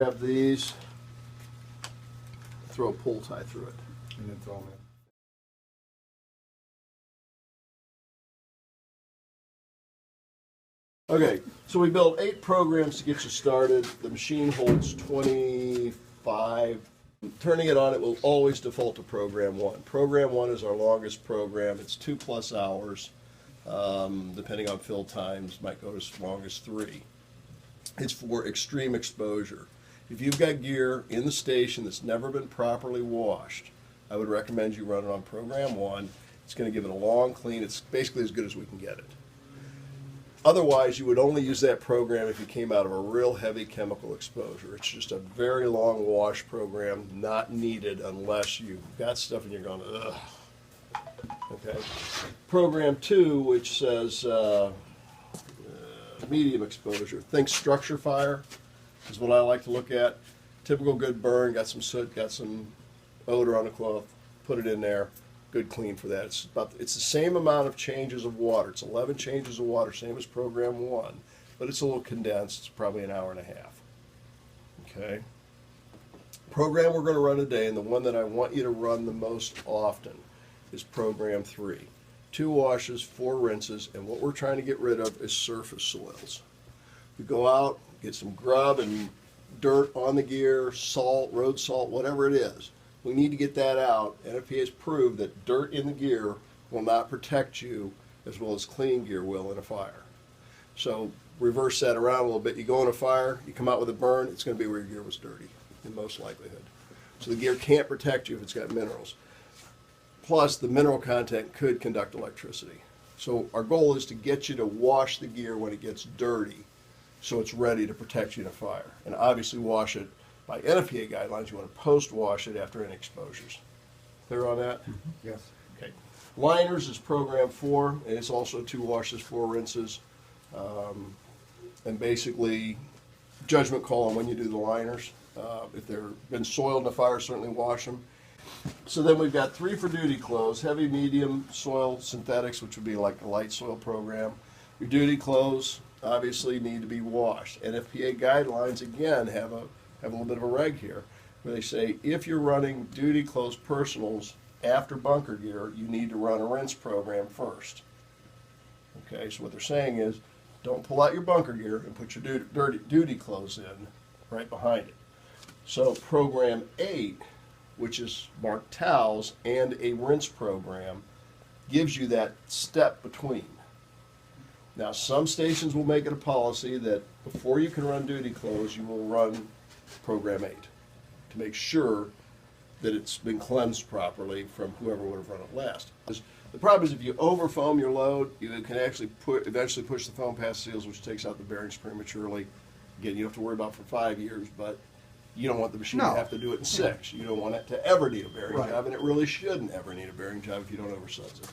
Grab these, throw a pull tie through it. And then throw them in. Okay, so we built 8 programs to get you started. The machine holds 25. Turning it on, it will always default to program 1. Program 1 is our longest program. It's 2+ hours. Depending on fill times, might go as long as 3. It's for extreme exposure. If you've got gear in the station that's never been properly washed, I would recommend you run it on program 1. It's going to give it a long clean. It's basically as good as we can get it. Otherwise, you would only use that program if you came out of a real heavy chemical exposure. It's just a very long wash program, not needed unless you've got stuff and you're going, ugh. Okay. Program 2, which says medium exposure. Think structure fire is what I like to look at. Typical good burn, got some soot, got some odor on the cloth, put it in there. Good clean for that. It's the same amount of changes of water. It's 11 changes of water, same as program 1, but it's a little condensed. It's probably an hour and a half. Okay. Program we're going to run today, and the one that I want you to run the most often, is program 3. 2 washes, 4 rinses, and what we're trying to get rid of is surface soils. We go out, get some grub and dirt on the gear, salt, road salt, whatever it is. We need to get that out. NFPA has proved that dirt in the gear will not protect you as well as clean gear will in a fire. So reverse that around a little bit. You go in a fire, you come out with a burn, it's going to be where your gear was dirty in most likelihood. So the gear can't protect you if it's got minerals. Plus, the mineral content could conduct electricity. So our goal is to get you to wash the gear when it gets dirty so it's ready to protect you in a fire. And obviously wash it by NFPA guidelines. You want to post-wash it after any exposures. Clear on that? Mm-hmm. Yes. Okay. Liners is program 4, and it's also 2 washes, 4 rinses. And basically, judgment call on when you do the liners. If they've been soiled in a fire, certainly wash them. So then we've got 3 for duty clothes, heavy, medium, soil, synthetics, which would be like the light soil program. Your duty clothes obviously need to be washed. NFPA guidelines, again, have a little bit of a reg here, where they say if you're running duty clothes personals after bunker gear, you need to run a rinse program first. Okay, so what they're saying is don't pull out your bunker gear and put your duty clothes in right behind it. So program 8, which is marked towels and a rinse program, gives you that step between. Now, some stations will make it a policy that before you can run duty clothes, you will run program 8 to make sure that it's been cleansed properly from whoever would have run it last. The problem is if you over foam your load, you can actually eventually push the foam past seals, which takes out the bearings prematurely. Again, you don't have to worry about for 5 years, but you don't want the machine to have to do it in 6. You don't want it to ever need a bearing job, and it really shouldn't ever need a bearing job if you don't oversuds it.